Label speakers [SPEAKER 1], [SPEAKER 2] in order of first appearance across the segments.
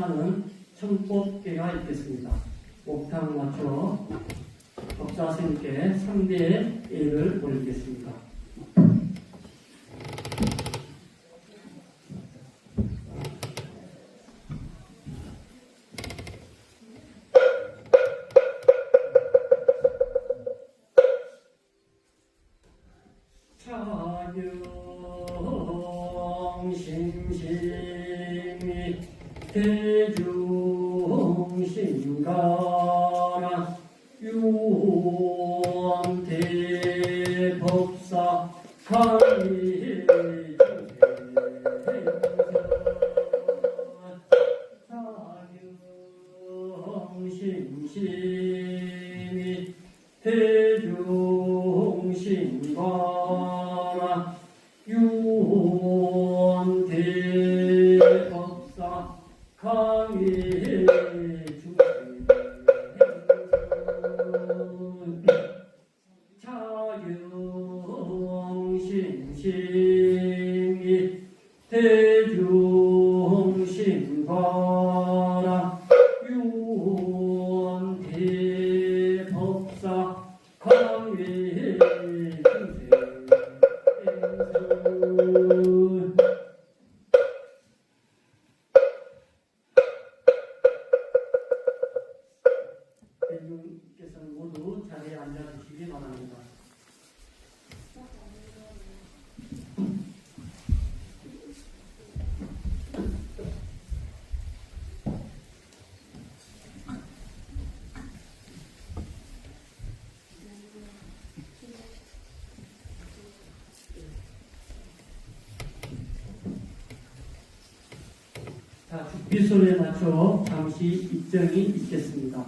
[SPEAKER 1] 사랑하는 청법계가 있겠습니다. 옥탑 맞춰 법사 선생님께 3대의 예를 올리겠습니다. 차경심심이 대중심가라 유원대법사 강의중생 차경심심이 대중심가라 유원대법사 강의중생 차경심심이 대중심가라 유원대법사 강의중생 대중께서는 모두 자리에 앉아주시기 바랍니다. 자, 죽비소리에 맞춰 잠시 입장이 있겠습니다.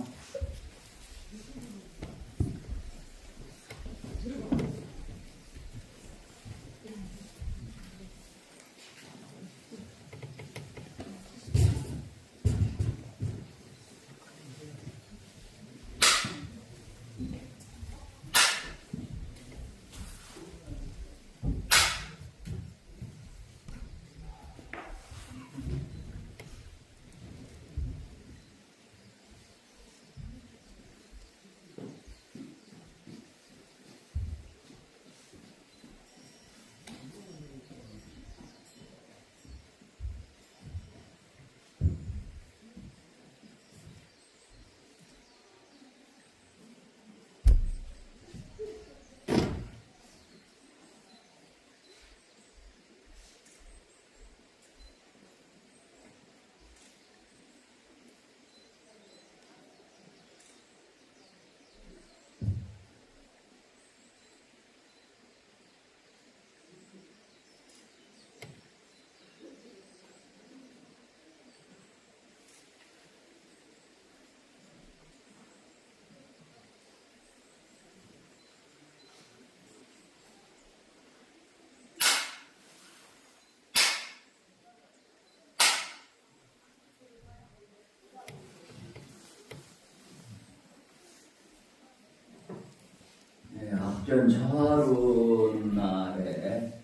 [SPEAKER 2] 앞전 차화로 날에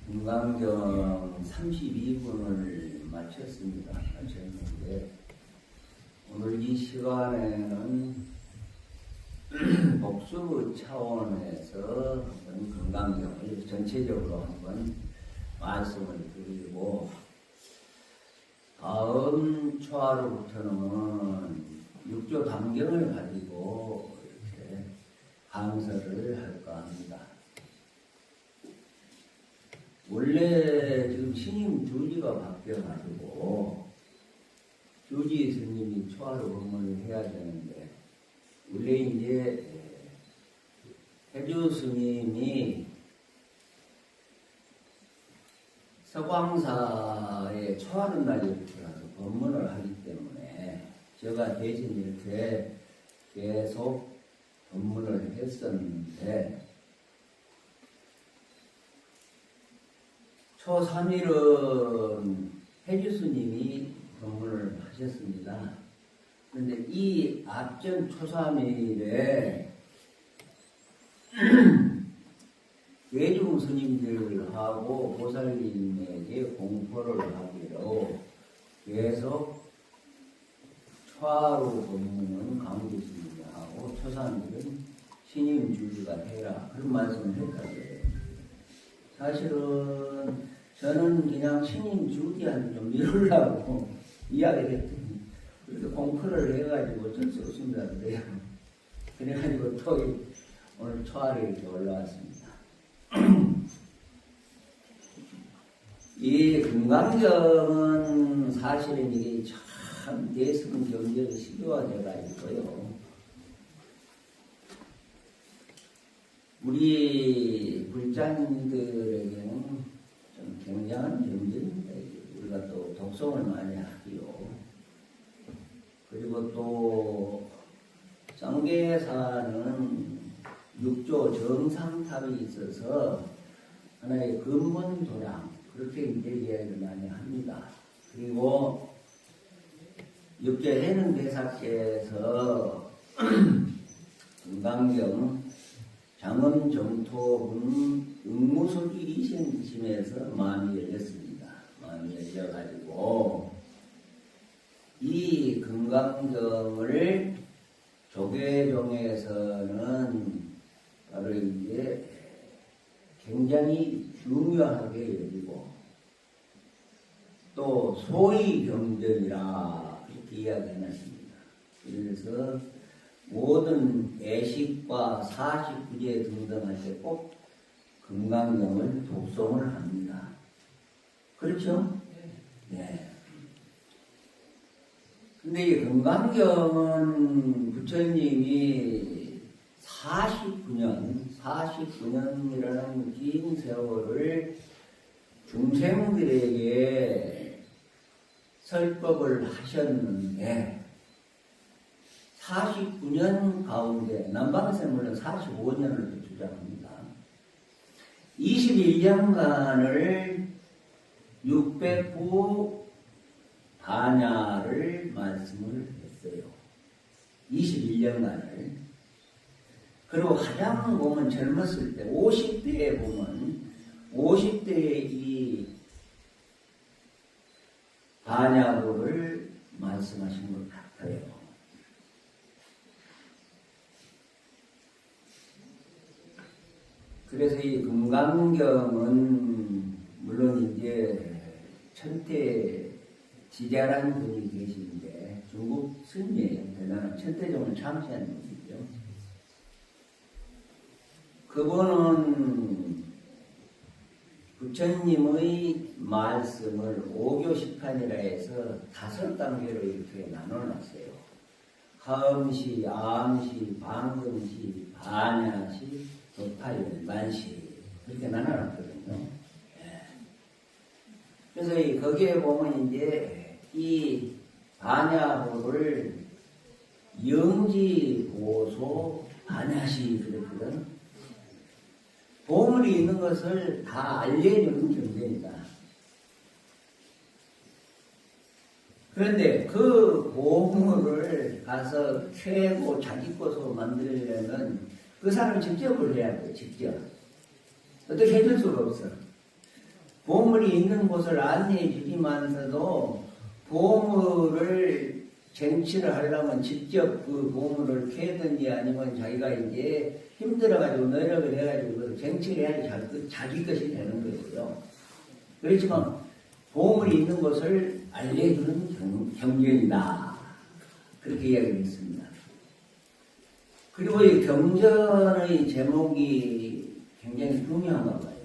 [SPEAKER 2] 금강경 32분을 마쳤는데 오늘 이 시간에는 복수 차원에서 한번 금강경을 전체적으로 한번 말씀을 드리고 다음 차로부터는 육조 담경을 가지고 이렇게 강서를 할까 합니다. 원래 지금 스님 주지가 바뀌어가지고 주지 스님이 초하로 법문을 해야 되는데 원래 이제 해주 스님이 서광사에 초하는 날이 들어서 법문을 하기 때문에 제가 대신 이렇게 계속 법문을 했었는데 초 3일은 해주 스님이 법문을 하셨습니다. 그런데 이 앞전 초 3일에 외중 스님들하고 보살님에게 공포를 하기를 있는데도 계속 초하로 보면은 강제주의하고 초산들은 신임주의가 해라 그런 말씀을 했다고요. 사실은 저는 그냥 신임주의한테 좀 미루려고 이야기를 했더니 그렇게 공부를 해가지고 어쩔 수 없습니다. 그래가지고 또 오늘 초하에 이렇게 올라왔습니다. 이 금강경은 사실은 이게 참 대승 경제의 시교가 돼가지고요. 우리 불자님들에게는 좀 굉장한 경전입니다. 우리가 또 독송을 많이 하기요. 그리고 또 정계사는 육조 정상탑이 있어서 하나의 근본도량 그렇게 이제 이야기를 많이 합니다. 그리고 육조해는 대사께서 금강경 장엄정토분 응무술기 이신심에서 마음이 열렸습니다. 마음이 열려가지고 이 금강경을 조계종에서는 바로 이제 굉장히 중요하게 여기고 또 소위 경전이라 이렇게 이야기해놨습니다. 그래서 모든 애식과 사식구제 등등 할 때 꼭 금강경을 독송을 합니다. 그렇죠? 네. 근데 이 금강경은 부처님이 49년이라는 긴 세월을 중생들에게 설법을 하셨는데 49년 가운데 남방에서는 물론 45년을 주장합니다. 21년간을 609 반야를 말씀을 했어요. 21년간을. 그리고 가장 보면 젊었을 때 50대에 보면 50대에 이 반야도를 말씀하신 것 같아요. 그래서 이 금강경은 물론 이제 천태 지자라는 분이 계시는데 중국 스님이에요. 대단한 천태종을 창시한 분이죠. 그분은 부처님의 말씀을 오교식판이라 해서 5단계로 이렇게 나눠놨어요. 하음시, 아음시, 방금시, 반야시, 도파열반시 이렇게 나눠놨거든요. 그래서 거기에 보면 이제 이 반야호를 영지, 보소, 반야시 그랬거든. 보물이 있는 것을 다 알려주는 경전이다. 그런데 그 보물을 가서 캐고 자기 것으로 만들려면 그 사람이 직접을 해야 돼요. 직접. 어떻게 해줄 수가 없어. 보물이 있는 곳을 안내해 주지만서도 보물을 쟁취를 하려면 직접 그 보물을 캐든지 아니면 자기가 이제 힘들어가지고 노력을 해가지고 쟁취를 해야지 자기 것이 되는 거고요. 그렇지만 보물이 있는 곳을 알려주는 경전이다. 그렇게 이야기했습니다. 그리고 이 경전의 제목이 굉장히 중요한가 봐요.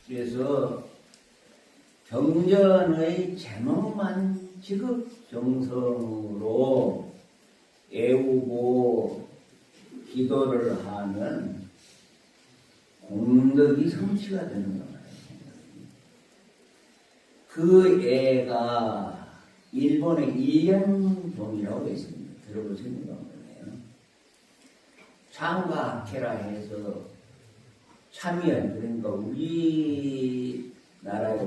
[SPEAKER 2] 그래서 경전의 제목만 지극정성으로 애우고 기도를 하면 공덕이 성취가 되는 거예요. 그 애가 일본의 일련종이라고 있습니다. 들어보시는 거예요. 창가학회라 해서 참여한, 그러니까 우리나라의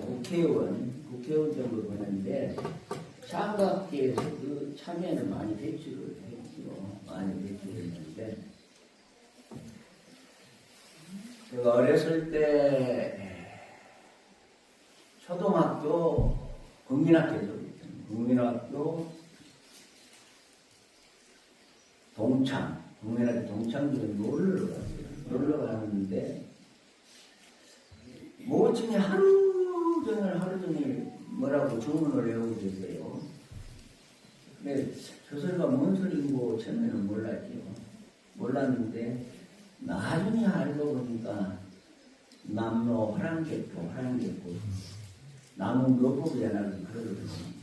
[SPEAKER 2] 국회의원 정도 보는데 창가학회에서 그 참여를 많이 배출을 했죠. 많이 배출했는데 제가 어렸을 때 초등학교 국민학교죠. 국민학교 국민학교 동창들이 놀러 가는데, 모친이 하루 종일 뭐라고 주문을 외우고 있어요. 근데 저 소리가 뭔 소리고 처음에는 몰랐는데, 나중에 알고 보니까 남로 화랑개포, 나무 묘법이잖아요. 그러거든요.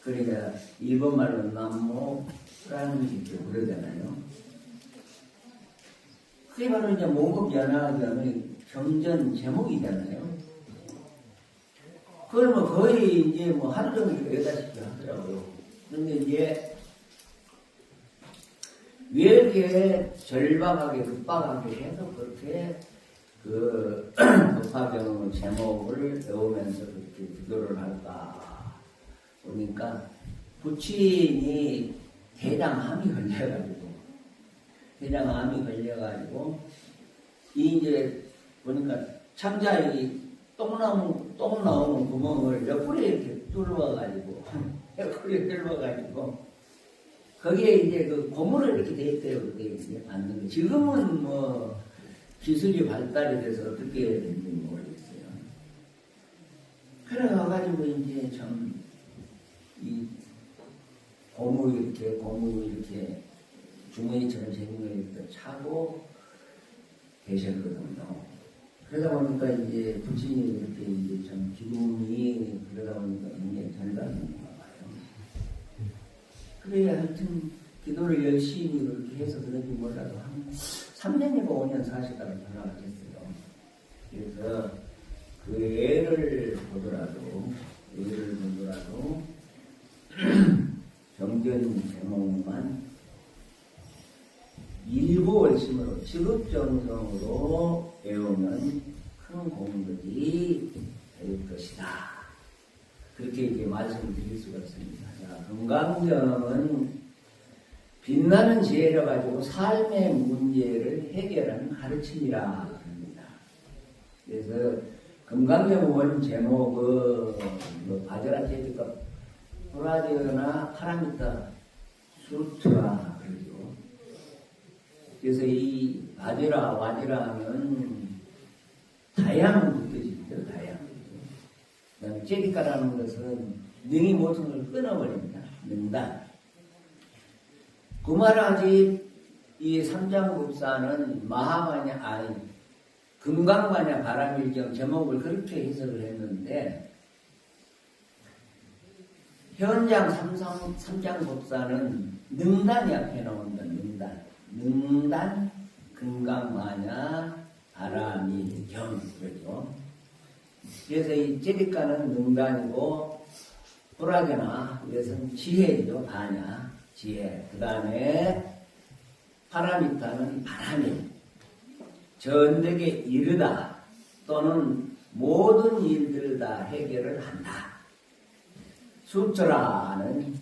[SPEAKER 2] 그러니까 일본말로 남모 화랑개포 그러잖아요. 그게 바로 이제 몽급 연화하는 경전 제목이잖아요. 그러면 거의 이제 뭐 하루 종일 외다시피 하더라고요. 그런데 이제 왜 이렇게 절박하게 급박하게 해서 그렇게 그 법화경 제목을 배우면서 그렇게 기도를 할까 보니까 부친이 대장암이 걸려가지고 이제 보니까 창자에 똥 나오는 구멍을 옆구리에 이렇게 뚫어가지고 거기에 이제 그 고무를 이렇게 돼 있대요. 그때 이제 봤는데 지금은 뭐 기술이 발달이 돼서 어떻게 됐는지 모르겠어요. 그래가지고 이제 참 이 고무 이렇게 주머니처럼 생긴 거 이렇게 차고 계셨거든요. 그러다 보니까 이제 부친이 이렇게 이제 좀 기분이 그러다 보니까 굉장히 절박한가 봐요. 그래 하여튼 기도를 열심히 그렇게 해서 그런지 몰라도 한 3년이고 5년 사시다가 돌아가셨어요. 그래서 그 애를 보더라도 경전 제목만 일부 월심으로 지극정성으로 외우면 큰 공덕이 될 것이다. 그렇게 이제 말씀을 드릴 수가 있습니다. 자, 금강경은 빛나는 지혜를 가지고 삶의 문제를 해결하는 가르침이라 합니다. 그래서 금강경 원 제목은 뭐 바저라 제니까 호라디오나 파라미타 수트라 그러죠. 그래서 이 바저라 와지라 하면 다양한 뜻이죠. 다양한 뜻. 그다음에 제니까라는 것은 능이 모든 걸 끊어버립니다. 능다. 구마라지 이 삼장급사는 금강마냐 바람일경 제목을 그렇게 해석을 했는데, 현장 삼장급사는 능단이 앞에 나온다. 능단 금강마냐 바람일경 그러죠. 그래서 이 제리가는 능단이고 호라게나 이것은 지혜죠. 바냐 지혜. 그 다음에 파라미타는 바람이 전덕에 이르다 또는 모든 일들을 다 해결을 한다. 수트라는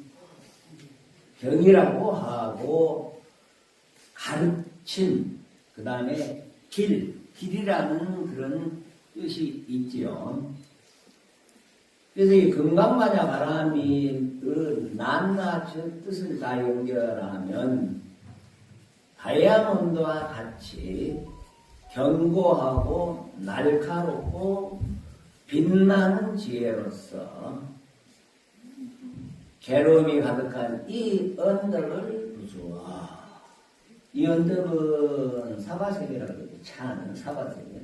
[SPEAKER 2] 경이라고 하고 가르침, 그 다음에 길이라는 그런 뜻이 있지요. 그래서 이 금강마냐 바람이 그 낱낱 뜻을 다 연결하면 다이아몬드와 같이 견고하고 날카롭고 빛나는 지혜로서 괴로움이 가득한 이 언덕을 부수어. 이 언덕은 사바세계라고 해요. 차는 사바세계.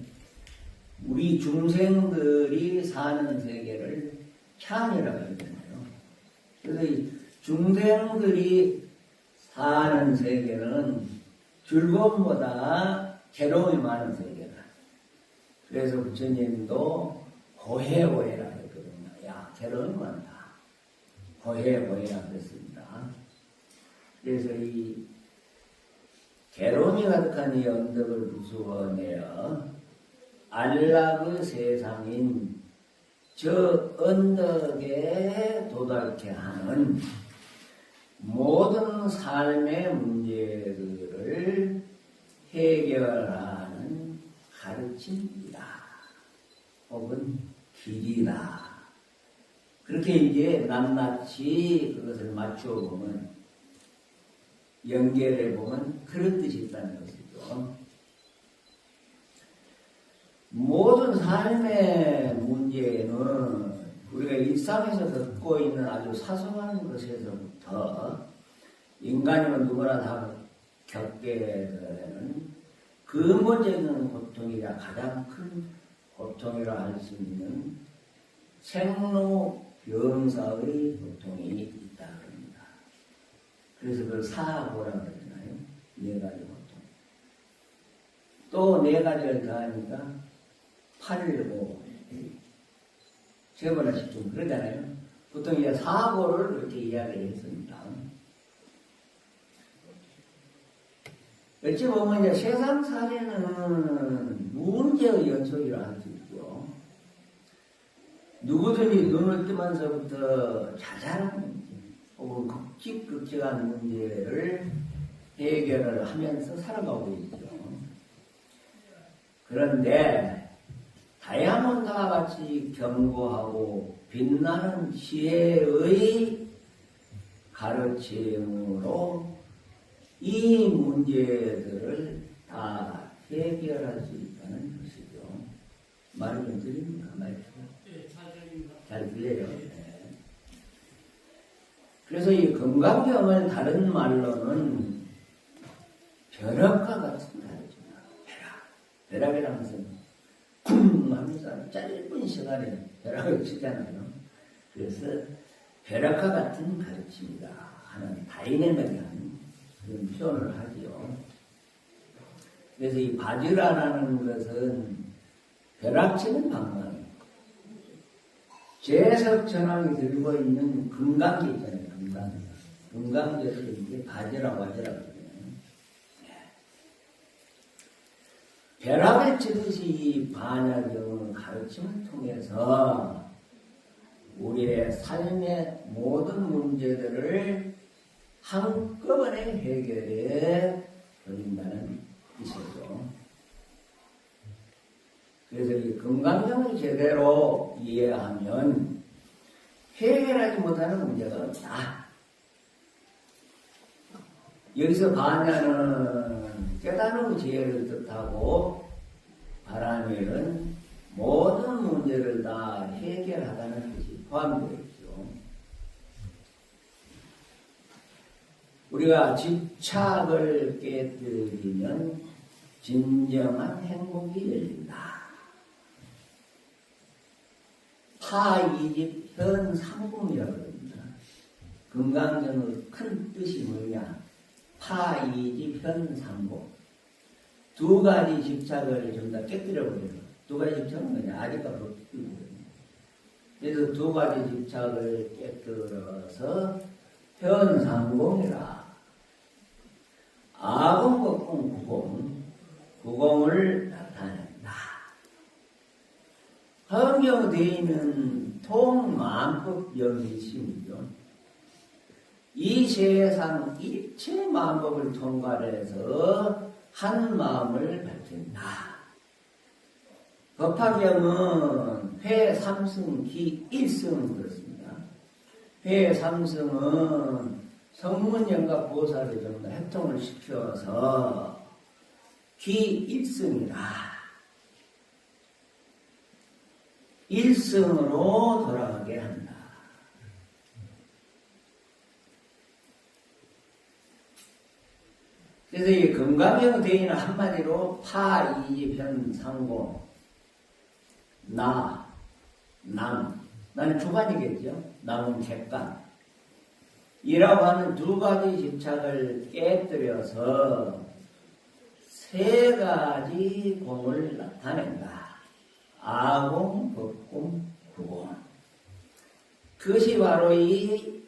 [SPEAKER 2] 우리 중생들이 사는 세계를 찬이라고 하잖아요. 그래서 이 중생들이 사는 세계는 즐거움보다 괴로움이 많은 세계다. 그래서 부처님도 고해고해라 했거든요. 야, 괴로움이 많다. 고해고해라 그랬습니다. 그래서 이 괴로움이 가득한 이 언덕을 부수어내어 안락의 세상인 저 언덕에 도달케 하는 모든 삶의 문제들을 해결하는 가르침이다. 혹은 길이다. 그렇게 이제 낱낱이 그것을 맞추어 보면, 연결해 보면 그런 뜻이 있다는 것이죠. 모든 삶의 문제는 우리가 일상에서 겪고 있는 아주 사소한 것에서부터 인간이면 누구나 다 겪게 되는 근본적인 고통이자 가장 큰 고통이라 할 수 있는 생로병사의 고통이 있다 그럽니다. 그래서 그걸 사고라고 그러잖아요. 네 가지 고통. 또 네 가지를 더하니까 815. 세 번씩 좀 그러잖아요. 보통 이제 사고를 이렇게 이야기를 했습니다. 어찌 보면 이제 세상살이는 문제의 연속이라 할 수 있죠. 누구든지 눈을 뜨면서부터 자잘한 문제, 혹은 극직극직한 문제를 해결을 하면서 살아가고 있죠. 그런데 다이아몬드와 같이 견고하고 빛나는 지혜의 가르침으로 이 문제들을 다 해결할 수 있다는 것이죠. 말을 좀 들립니까?
[SPEAKER 1] 네, 잘 들립니다.
[SPEAKER 2] 잘 들려요. 네. 그래서 이 건강경을 다른 말로는 벼락과 같은 가르침이다. 벼락이라는 것은 쿵 하면서 짧은 시간에 벼락을 치잖아요. 그래서 벼락과 같은 가르침이다 하는 다이내믹한 그런 표현을 하지요. 그래서 이 바지라는 것은 벼락치는 방망이, 제석천왕이 들고 있는 금강기 있잖아요. 금강기를 이게 바지라고 하더라고요. 벼락을 치듯이 이 반야경은 가르침을 통해서 우리의 삶의 모든 문제들을 한꺼번에 해결해 버린다는 뜻이죠. 그래서 이 건강경을 제대로 이해하면 해결하지 못하는 문제가 없다. 여기서 반야는 깨달음 지혜를 뜻하고 바라면은 모든 문제를 다 해결하다는 뜻이 포함되어 있죠. 우리가 집착을 깨뜨리면 진정한 행복이 열린다. 파이집 현삼공이라고 합니다. 건강경의 큰 뜻이 뭐냐? 파이집 현삼공. 두 가지 집착을 좀 다 깨뜨려버려요. 두 가지 집착은 뭐냐? 아직과 법칙이거든요. 그래서 두 가지 집착을 깨뜨려서 현상공이라. 아공법공 구공을 나타낸다. 헌경대인은 통만법 영일심이죠. 이 세상 일체 만법을 통과해서 한 마음을 밝힌다. 법화경은 회삼승 기일승 그렇습니다. 회삼승은 성문영과 보살을 전부 다 해통을 시켜서 기일승이라. 일승으로 돌아가게 한다. 그래서 이 건강경 대인은 한마디로 파이변상공, 나, 남, 나는 주관이겠죠. 남은 객관. 이라고 하는 두 가지 집착을 깨뜨려서 세 가지 공을 나타낸다. 아공, 법공, 구공. 그것이 바로 이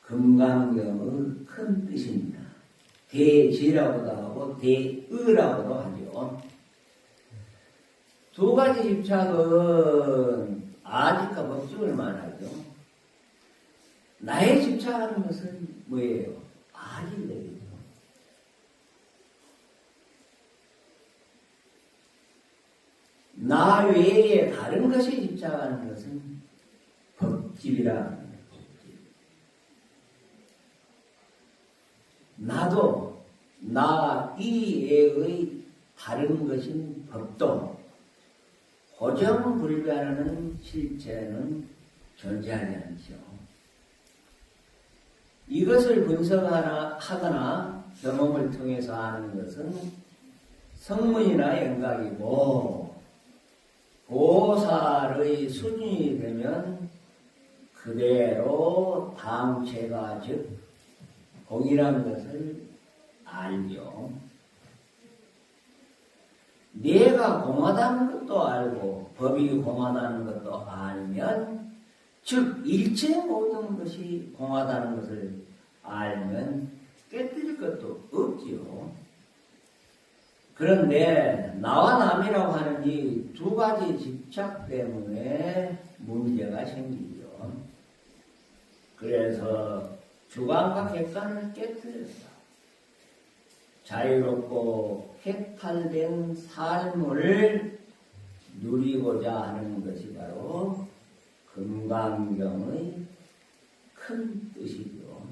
[SPEAKER 2] 건강경의 큰 뜻입니다. 대지라고도 하고 대의라고도 하죠. 두 가지 집착은 아직과 법칙을 말하죠. 나의 집착하는 것은 뭐예요? 아직이죠. 나 외에 다른 것에 집착하는 것은 법집이라 합니다. 나도 나 이외의 다른 것인 법도 고정불변하는 실체는 존재하지 않죠. 이것을 분석하거나 경험을 통해서 아는 것은 성문이나 영각이고 보살의 수준이 되면 그대로 당체가 즉 공이라는 것을 알죠. 내가 공하다는 것도 알고 법이 공하다는 것도 알면 즉 일체 모든 것이 공하다는 것을 알면 깨뜨릴 것도 없지요. 그런데 나와 남이라고 하는 이 두 가지 집착 때문에 문제가 생기죠. 그래서 주관과 객관을 깨뜨렸다. 자유롭고 해탈된 삶을 누리고자 하는 것이 바로 금강경의 큰 뜻이죠.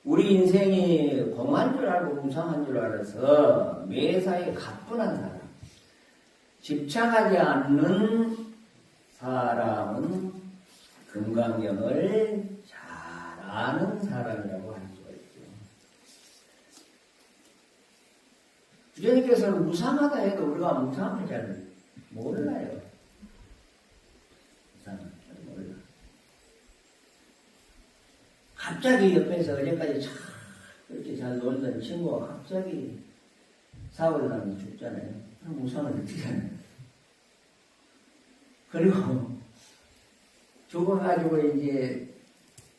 [SPEAKER 2] 우리 인생이 공한 줄 알고 무상한 줄 알아서 매사에 가뿐한 사람, 집착하지 않는 사람은 금강경을 잘 아는 사람이라고 할 수가 있죠. 주제님께서는 무상하다 해도 우리가 무상을 잘 몰라요. 무상을 잘 몰라. 갑자기 옆에서 어제까지 참 그렇게 잘 놀던 친구가 갑자기 사고를 나면 죽잖아요. 그럼 무상을 느끼잖아요. 그리고 죽어가지고 이제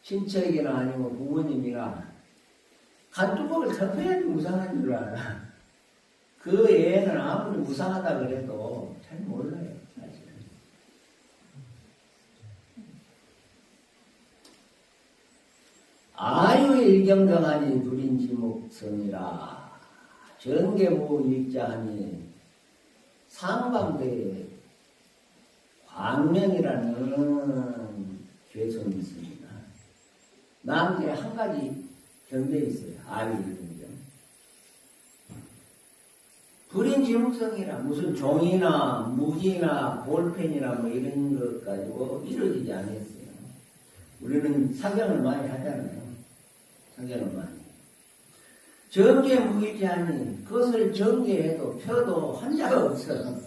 [SPEAKER 2] 친척이나 아니면 부모님이나 간뚜껑을 덮어야지 무상한 줄 알아. 그 애는 아무리 무상하다 그래도 잘 몰라요, 사실은. 아유일경정하니 누린지목성이라 전계무 일자하니 상방대에 광명이라는 괴성이 있습니다. 나한테 한 가지 경대 있어요. 아유일경정. 불인지목성이라 무슨 종이나 무기나 볼펜이나 뭐 이런 것 가지고 이루어지지 않겠어요. 우리는 사경을 많이 하잖아요. 사경을 많이. 정계 무기자니 그것을 정계해도 펴도 한자가 없어.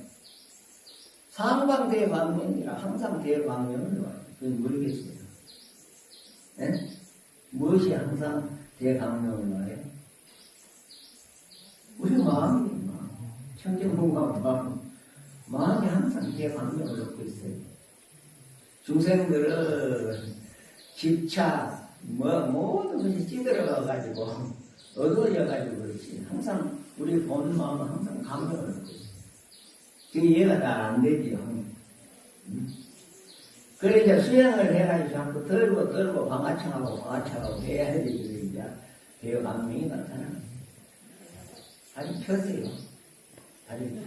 [SPEAKER 2] 상방대광명이라 항상 대광명을 와요. 그건 모르겠어요. 네? 무엇이 항상 대광명을 와요? 우리 마음이 청정공감 마음이 항상 대광명을 얻고 있어요. 중생들은 집착, 모든 것이 찌들어가가지고, 어두워져가지고 그렇지. 항상, 우리 본 마음은 항상 감명을 얻고 있어요. 그게 이해가 잘 안 되지요. 그래, 이제 수행을 해가지고 자꾸 떨고, 방아청하고 해야 되지. 이제, 대여 감명이 나타나요. 다리 펴세요. 다리 펴.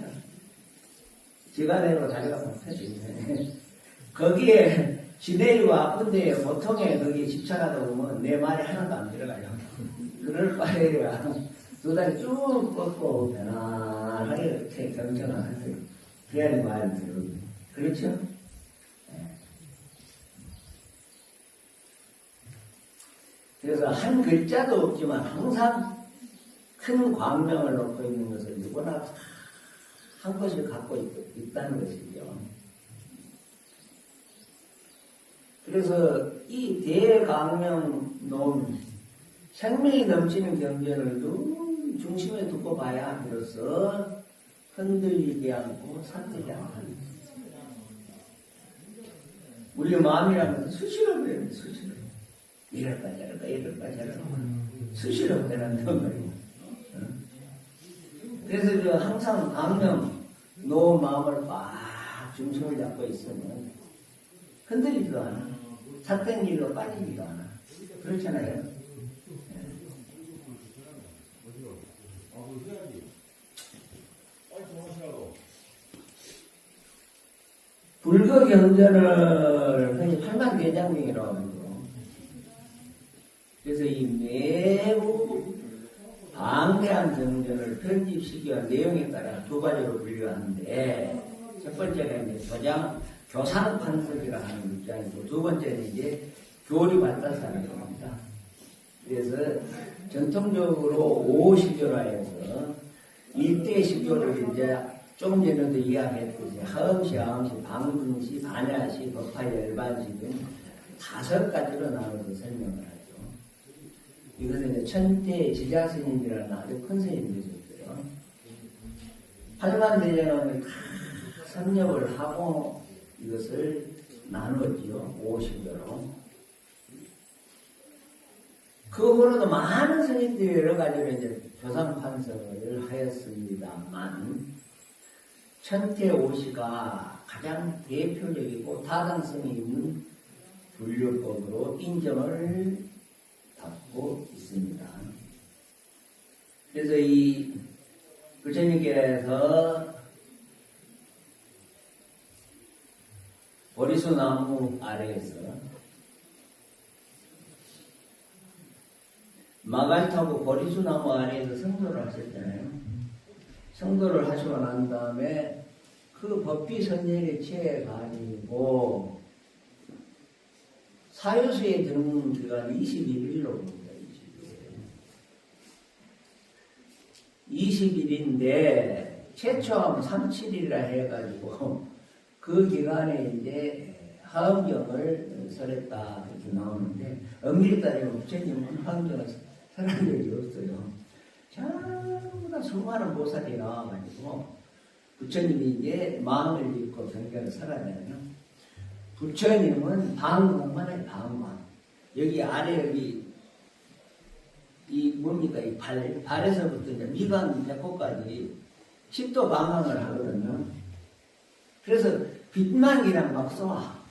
[SPEAKER 2] 지가내로 다리가 펴세요. 거기에, 지내리고 아픈데 보통에 거기 집착하다 보면 내 말이 하나도 안 들어가요. 그럴 바에야 두 다리 쭉 뻗고 편안하게 이렇게 경청을 하세요. 그래야 말이 들어오거든요. 그렇죠? 네. 그래서 한 글자도 없지만 항상 큰 광명을 놓고 있는 것을 누구나 한 것을 갖고 있다는 것이죠. 그래서 이 대광명 논 생명이 넘치는 경전을 늘 중심에 두고 봐야 함으로써 흔들리지 않고 삿되지 않고 우리 마음이라는 것은 수시로 그래요. 수시로 이럴까 저럴까 수시로 변한단 말이에요. 그래서 항상 광명 놓은 마음을 막 중심을 잡고 있으면 흔들리지도 않아. 삿된 길로 빠지지도 않아. 그렇잖아요. 불교 경전을 흔히 팔만대장경이라고 하죠. 그래서 이 매우 방대한 경전을 편집시키와 내용에 따라 두 가지로 분류하는데, 첫 번째는 이제 교상 판석이라 하는 입장이고, 두 번째는 이제 교리 발달사라는 겁니다. 그래서 전통적으로 5시교라 해서 일대 시교를 이제 조금 전에도 이야기했듯이 하음시, 하음시, 방분시, 반야시, 법화, 열반시 등 5가지로 나눠서 설명을 하죠. 이것은 이제 천태 지자스님이라는 아주 큰 스님이셨어요. 8만대장을 다 섭렵을 하고 이것을 나누었죠. 5시교로. 그 후로도 많은 스님들이 여러 가지로 이제 교상판석을 하였습니다만, 천태 오시가 가장 대표적이고 타당성이 있는 불교법으로 인정을 받고 있습니다. 그래서 이 부처님께서 보리수 나무 아래에서 마갈 타고 보리수 나무 아래에서 성도를 하셨잖아요. 성도를 하시고 난 다음에 그 법비 선열에 취해가지고 사유수에 드는 기간이 21일로 봅니다. 20일인데 최초하면 37일이라 해가지고 그 기간에 이제 하음경을 설했다 이렇게 나오는데, 엄밀히 따지면 부처님은 하음경을 설한 적이 없어요. 전부 다 수많은 보살이 나와가지고 부처님이 이제 마음을 읽고 경전을 설하잖아요. 부처님은 방광만 해요. 방광. 여기 아래 여기 이 뭡니까 이 발에서부터 이제 미간 배꼽까지 10도 방광을 하거든요. 그래서 빛만 그냥 막 쏘아.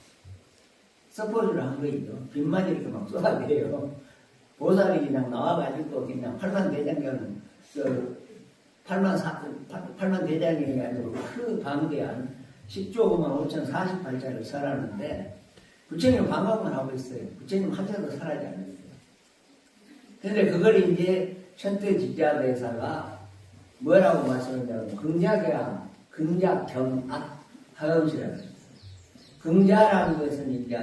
[SPEAKER 2] 서포트를 한 거죠. 빛만 이렇게 막 쏘아대요. 보살이 그냥 나와가지고 그냥 팔만대장경은 팔만대장경이 아니고 그 방대한 10조 5,048자를 설하는데 부처님은 방광만 하고 있어요. 부처님 한자도 설하지 않았어요. 그런데 그걸 이제 천태지자대사가 뭐라고 말씀했냐면 긍자경악 하음시라고 했어요. 긍자라는 것은 이제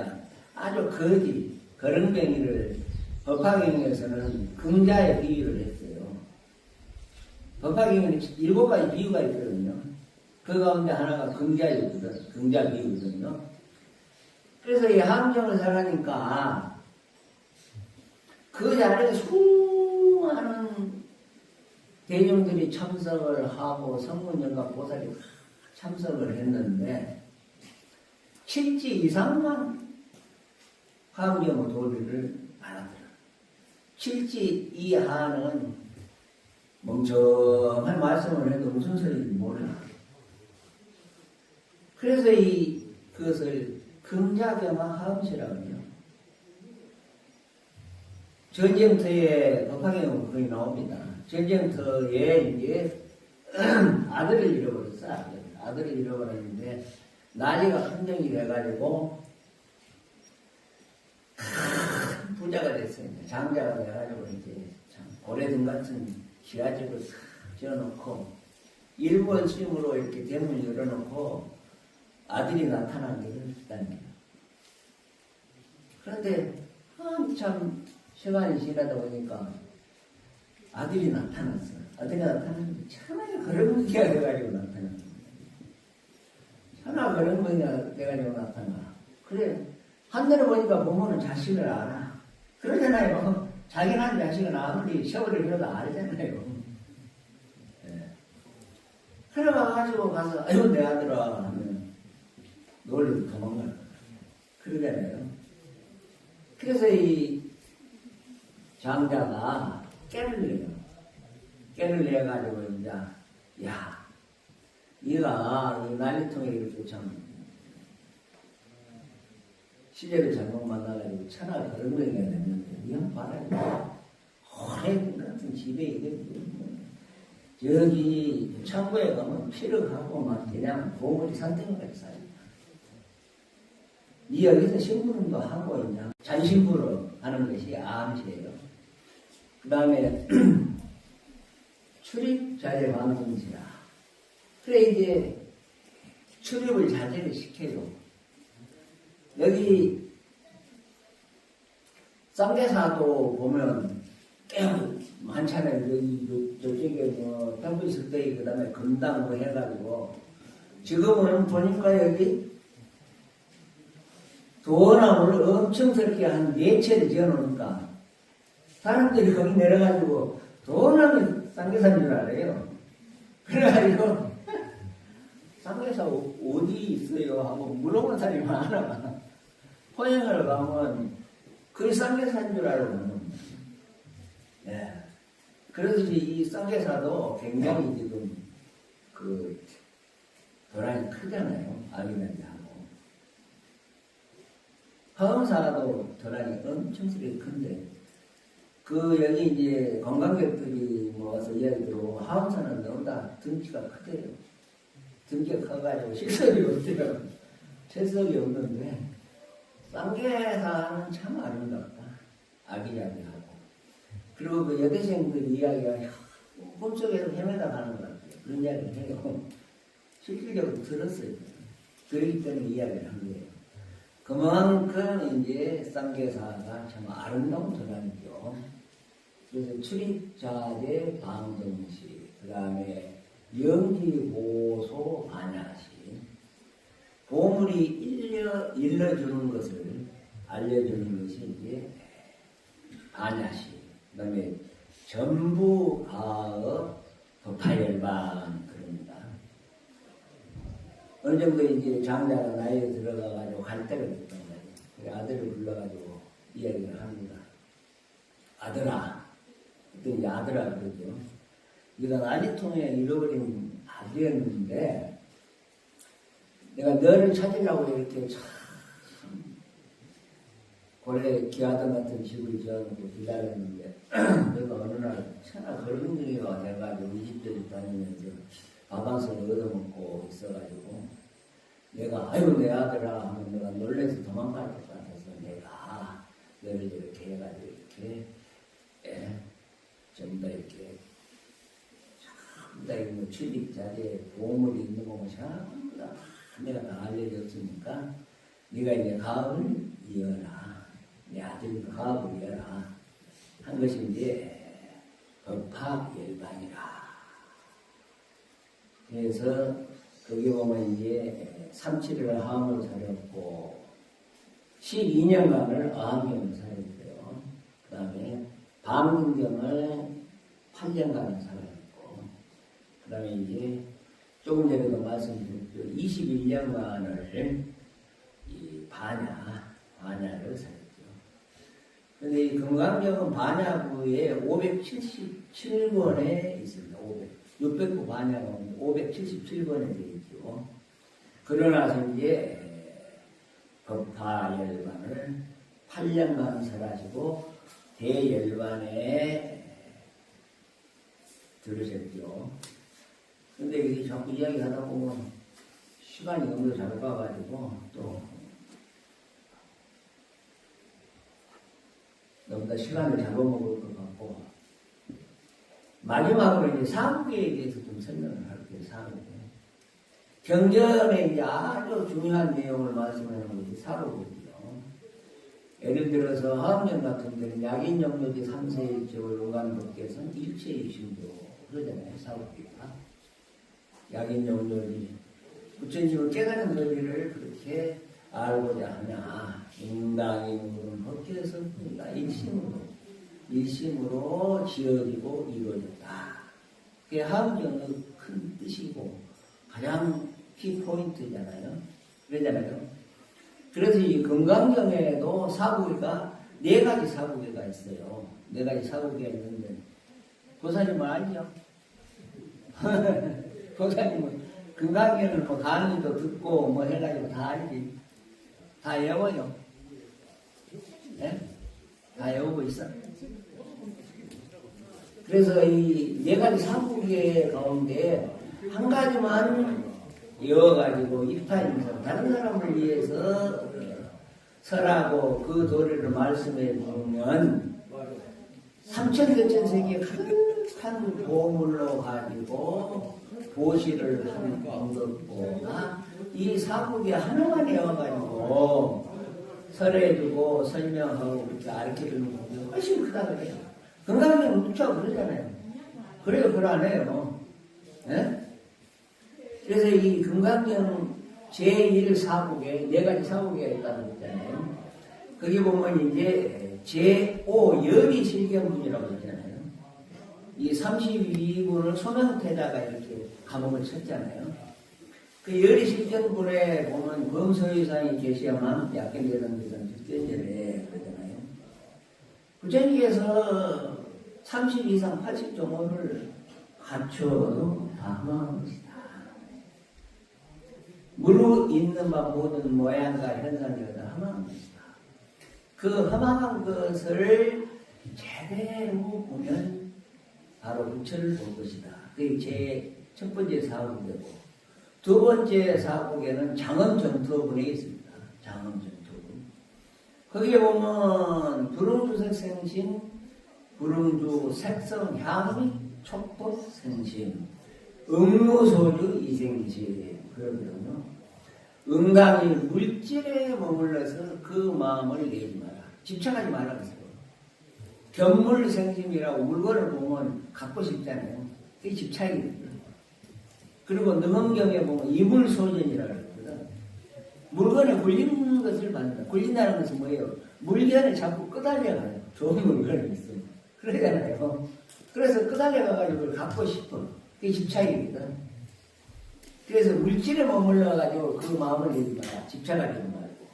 [SPEAKER 2] 아주 거지 거렁뱅이를 법화경에서는 긍자에 비유를 했어요. 법화경에는 7가지 비유가 있거든요. 그 가운데 하나가 긍자유거든, 긍자비유거든요. 그래서 이 함정을 설하니까 그 자리에 수많은 대중들이 참석을 하고 성문연가 보살이 참석을 했는데 7지 이상만 함정 도리를 받았더라. 7지 이하는 멍청한 말씀을 해도 무슨 소리인지 몰라. 그래서 그것을 긍자경화 하음시라고 해요. 전쟁터에 법화경은 거의 나옵니다. 전쟁터에 이제 아들을 잃어버렸어. 아들을 잃어버렸는데 나이가 헌정이 돼가지고 큰 부자가 됐어요. 장자가 돼가지고 이제 참 고래등 같은 기와집을 지어놓고 일본 스님으로 이렇게 대문을 열어놓고 아들이 나타난 게 있답니다. 그런데 한참 시간이 지나다 보니까 아들이 나타났어. 아들이 나타났는데 천하에 걸음기가 돼가지고 나타났어. 천하 걸음기가 돼가지고 나타나. 그래 한눈에 보니까 부모는 자식을 알아. 그러잖아요. 자기는 한 자식은 아무리 세월을 흘러도 알잖아요. 네. 그래 와가지고 가서 아이고 내 아들아 하면 놀래서 도망가요. 그러잖아요. 그래서 이 장자가 깨를 내요. 깨를 내가지고 이제 야 네가 이 난리통에 이렇게 참 시제를 잘못 만나가지고 천하가 걸음뱅이가 됐는데 니 한번 봐라. 호랭 같은 집에 이게 저기 창고에 가면 피를 하고 막 그냥 보물이 산더미같이 쌓여. 니 여기서 신부름도 하고 있냐? 잔신부름 하는 것이 암시예요. 그 다음에 출입 자재 방문지라. 그래 이제 출입을 자제를 시켜요. 여기 쌍계사도 보면 꽤 많잖아요. 여기 저쪽에 뭐 평부식대이 그 다음에 금당 뭐 해가지고 지금은 보니까 여기 도나무를 엄청스럽게 한 4채를 지어놓으니까 사람들이 거기 내려가지고 도나무 쌍계사인 줄 알아요. 그래가지고 쌍계사 어디 있어요 하고 물어보는 사람이 많아. 포행을 가면 그게 쌍계사인 줄 알고. 네. 그래서 이 쌍계사도 굉장히 지금 그 도란이 크잖아요. 아기난지하고. 화엄사도 도란이 엄청스럽게 큰데 그 여기 이제 관광객들이 뭐 와서 이야기 들어보면 화엄사는 너무 다 등치가 크대요. 등치가 커가지고 실석이 없대요. 실석이 없는데 쌍계사는 참 아름답다. 아기자기하고. 그리고 그 여대생들 이야기가 꿈속에서 헤매다 가는 것 같아요. 그런 이야기를 해요. 실질적으로 들었어요. 그렇기 때문에 이야기를 한 거예요. 그만큼 이제 쌍계사가 참 아름다운 도란이죠. 그래서 출입자재 방정시, 그 다음에 영지보소 반야시, 보물이 일러주는 것을 알려주는 것이 이제 반야시, 그 다음에 전부가의 법화열반 그럽니다. 어느 정도 이제 장자가 나이에 들어가가지고 갈 때가 됐던 거예요. 그래 아들을 불러가지고 이야기를 합니다. 아들아, 그때 이제 아들아 그러죠. 네가 나지통에 잃어버린 아들이었는데 내가 너를 찾으려고 이렇게 참 고래 기아등 같은 집을 지어놓고 기다렸는데 내가 어느 날 천하 걸음둥이가 돼가지고 이 집들이 다니면서 밥 한 술 얻어먹고 있어가지고 내가 아이고 내 아들아 하면 내가 놀래서 도망갈 것 같아서 내가 너를 이렇게 해가지고 이렇게 좀 더 이렇게 전부 다 뭐 출입자재 보물이 있는 거면 전부 다 내가 다 알려줬으니까 네가 이제 가업을 이어라. 내 아들 가업을 이어라. 한 것이 이제 법화열반이라. 그래서 거기 보면 이제 삼칠을 함을 사렸고 12년간을 어항경을 사렸고요. 그 다음에 방등경을 8년간을 사렸고 그 다음에 이제 조금 전에도 말씀드렸죠. 21년간을 이 반야를 사렸죠. 그런데 이 금강경은 반야부에 577권에 있습니다. 600부 반야가 577권에 되어 있죠. 그러나서 이제 법화열반을 8년간 설하시고 대열반에 들으셨죠. 근데 이게 자꾸 이야기하다 보면 시간이 너무 잘 가가지고 또 너무 다 시간을 잡아먹을 것 같고 마지막으로 이제 사국에 대해서 좀 설명을 할게요. 사국에. 경전에 이제 아주 중요한 내용을 말씀하는 것이 사국이죠. 예를 들어서 화엄경 같은 데는 약인정묘지 3세일적을 용관법께서는 일체이심도 그러잖아요. 사국기가. 약인정묘지 부처님은 깨달은 논리를 그렇게 알고자 하냐. 인당인물은 법계에서 일심으로 지어지고 이루어졌다. 그게 화엄경의 큰 뜻이고 가장 키포인트잖아요. 그러잖아요. 그래서 이 금강경에도 사부기가 4가지 사부기가 있어요. 4가지 사부기가 있는데 보사님은 알죠? 보사님은 금강경을 뭐 강의도 듣고 뭐 해가지고 다 알지. 다 외워요. 네? 다 외우고 있어. 그래서 이 4가지 사부기 가운데 한 가지만 이어가지고 입타임에서 다른 사람을 위해서 설하고 그 도리를 말씀해 보면 삼천대천 세계 큰 보물로 가지고 보시를 하는 방법보다 이 사국이 하나가 되어가지고 설해주고 설명하고 그렇게 가르쳐주는 공부가 훨씬 크다 그래요. 건강하면 묻자고 그러잖아요. 그래요, 불안해요. 네? 그래서 이 금강경 제1사국에 4가지 사국이 있다고 했잖아요. 거기 보면 이제 제5 열이실경분이라고 했잖아요. 이 32분을 소명태자가 이렇게 감옥을 쳤잖아요. 그 열이실경분에 보면 범서유상이 계시야만 약견대상대상 즉견절에 그러잖아요. 부처님께서 30 이상 80종호를 갖춰도 다 허망한 것이다. 무르 있는 바 모든 모양과 현상이 다 허망한 것이다. 그 허망한 것을 제대로 보면 바로 부처를 볼 것이다. 그게 제 첫 번째 사국이고, 두 번째 사국에는 장엄정토분에 있습니다. 장엄정토분. 거기에 보면 불응주색생신, 불응주 색성 향이 촉법생신, 응무소주 이생신 그러거든요. 응당이 물질에 머물러서 그 마음을 내지 마라. 집착하지 말라 그랬어요. 견물생심이라고 물건을 보면 갖고 싶잖아요. 그게 집착이거든요. 그리고 능엄경에 보면 이물소전이라고 그러거든. 물건에 굴리는 것을 받는다. 굴린다는 것은 뭐예요? 물건을 자꾸 끄달려가요. 좋은 물건이 있어요. 그러잖아요. 그래서 끄달려가가지고 그걸 갖고 싶어. 그게 집착이거든. 그래서 물질에 머물러가지고 그 마음을 내지 마라. 집착하지 말고.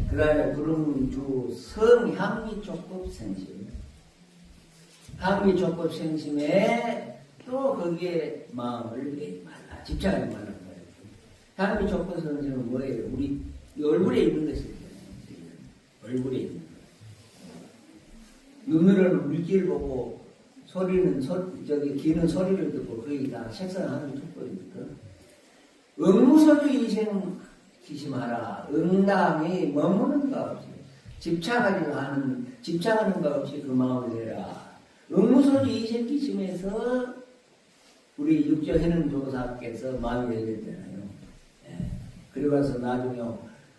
[SPEAKER 2] 그 다음에 불응주 성향미촉법생심. 향미촉법생심에 또 거기에 마음을 내지 마라. 집착하지 말라는 거예요. 향미촉법생심은 뭐예요? 우리 얼굴에 있는 것이잖아요. 얼굴에 있는 것. 눈으로는 물질을 보고 소리는 귀는 소리를 듣고 그게 다 색상하는 촉법이거든. 응무소주 이생 기심하라. 응당이 머무는 것 없이 집착하는 것 없이 그 마음을 내라. 응무소주 이생 기심에서 우리 육조해는 조사께서 마음이 열렸잖아요. 그리고 나서 나중에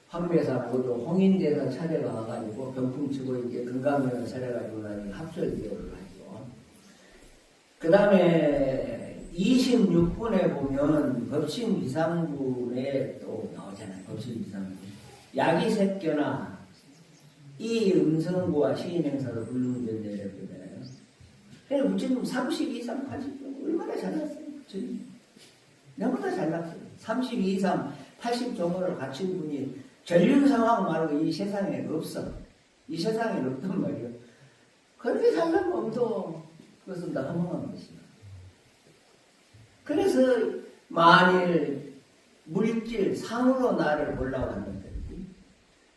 [SPEAKER 2] 황배사 모두 홍인대사 차례가 와가지고 병풍 치고 이제 금강면을 차려가지고 나중에 합설기호를 하죠. 그 다음에 26분에 보면 법신비상분에 또 나오잖아요. 법신비상분. 야기색견화 이 음성부와 시인행사로 불능전제를 보잖아요. 그래서 부처님 32, 3, 80종 얼마나 잘났어요. 부처님. 나보다 잘났어요. 32, 3, 80종을 갖춘 분이 전륜상황 말고 이 세상에 없어. 이 세상에 없단 말이에요. 그렇게 살던 몸도 그것은 다 허망한 것이야. 그래서 만일 물질 상으로 나를 보려고 한다든지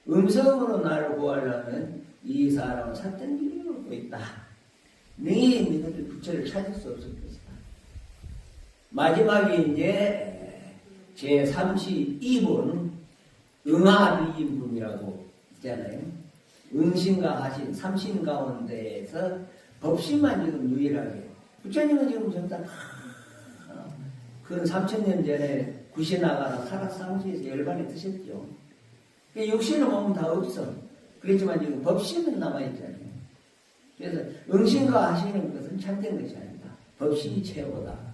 [SPEAKER 2] 음성으로 나를 구하려면 이 사람은 삿된 길이 오고 있다. 네 너희들 부처를 찾을 수 없을 것이다. 마지막에 이제 제32분 응하비인분이라고 있잖아요. 응신과 하신 삼신 가운데에서 법신만 지금 유일하게 부처님은 지금 정말 그 3000년 전에 구시나가나 사락상수에서 열반에 드셨죠. 육신은 몸은 다 없어. 그렇지만 지금 법신은 남아있잖아요. 그래서 응신과 하시는 것은 참된 것이 아니다. 법신이 최고다.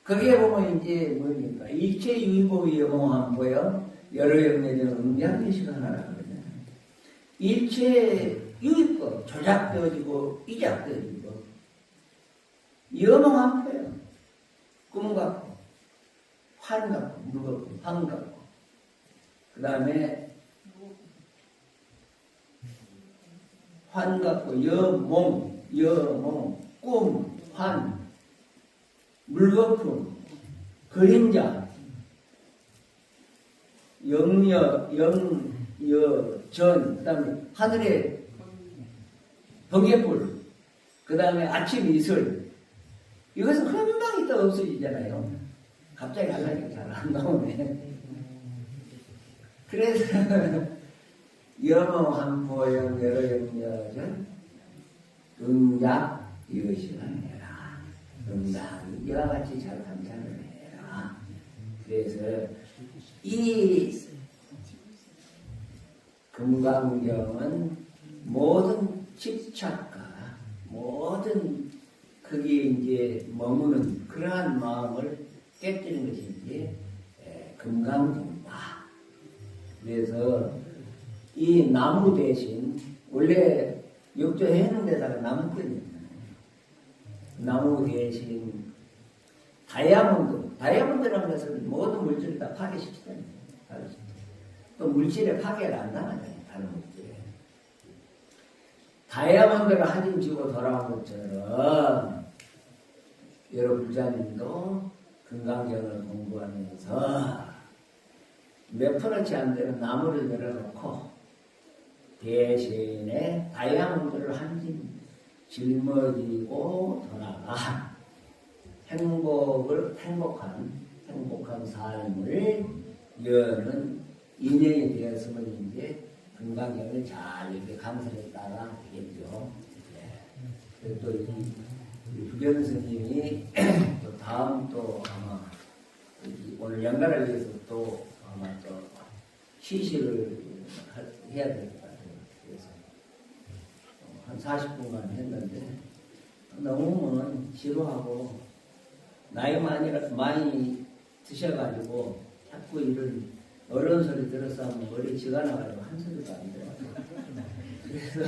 [SPEAKER 2] 거기에 보면 이제 뭡니까? 일체 유의법이 영원한 보여 여러 영내전 응비한계시가 하나라 그러잖아요. 일체 유의법 조작되어지고 이작되어지고 영원한 보여 꿈 같고 환 같고 물 같고 황 같고 그 다음에 환 같고 여몽 꿈 환 물거품, 그림자, 영여, 전, 그 다음에 하늘의 번개불, 그 다음에 아침 이슬. 이것은 금방 있다 없어지잖아요. 갑자기 하려니까 잘 안 나오네. 그래서 염어한포영 여러영여전 응답 이것이라 해라. 응답 이와 같이 잘 감상을 해라. 그래서 이 금강경은 모든 집착과 모든 거기에 이제 머무는 그러한 마음을 깨뜨리는 것이 이제 금강경이다. 그래서 이 나무 대신 원래 욕조해는 데다가 나무꾼이었잖아요. 나무 대신 다이아몬드라는 것은 모든 물질을 다 파괴시키잖아요. 또 물질에 파괴를 안 당하잖아요. 다른 물질에. 다이아몬드를 한짐 지고 돌아온 것처럼 여러 불자님도 금강경을 공부하면서 몇 푼어치 안 되는 나무를 내려놓고 대신에 다이아몬드를 한짐 짊어지고 돌아가 행복한 삶을 여는 인연이 되었으면 이제 금강경을 잘 이렇게 강설에 따라 되겠죠. 네. 또 이 부견 스님이 또 다음 또 아마 오늘 연가를 위해서 또 아마 또 시식을 해야 될 것 같아요. 그래서 한 40분간 했는데 너무 지루하고 나이 많이 드셔가지고 자꾸 이런 어려운 소리 들어서 하면 머리 쥐가 나가지고 한 소리도 안 들어요. 그래서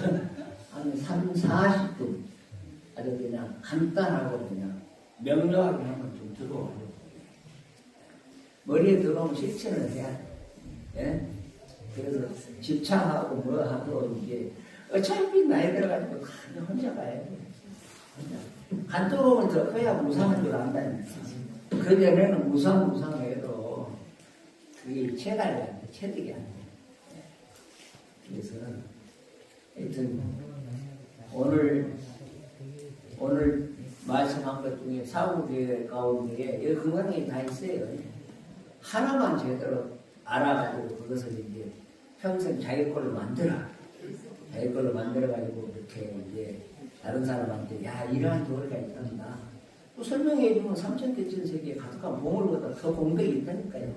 [SPEAKER 2] 한 40분 아주 그냥 간단하고 그냥 명료하게 하면 좀 들어오고 머리에 들어오면 실천을 해야 돼. 예? 그래서 집착하고 뭐하고 이게 어차피 나이 들어가지고 혼자 가야 돼. 간두러움을 더 커야 무상한 줄 안다니까. 그전에는 무상해도 그게 체달이 안 돼. 체득이 안 돼. 그래서 하여튼 오늘 말씀한 것 중에 사후계 가운데 여기 금강경이 다 있어요. 하나만 제대로 알아가지고 그것을 이제 평생 자기 걸로 만들어가지고 이렇게 이제 다른 사람한테 야 이러한 도리가 있단다. 또 설명해주면 삼천개천세계에 가득한 보물보다 더 공백이 있다니까요.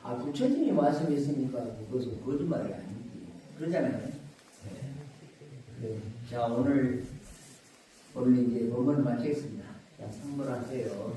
[SPEAKER 2] 아 부처님이 말씀했으니까 그것은 거짓말이 아니지. 그러잖아요. 네. 자 오늘 이제 본문을 마치겠습니다. 자, 선물하세요.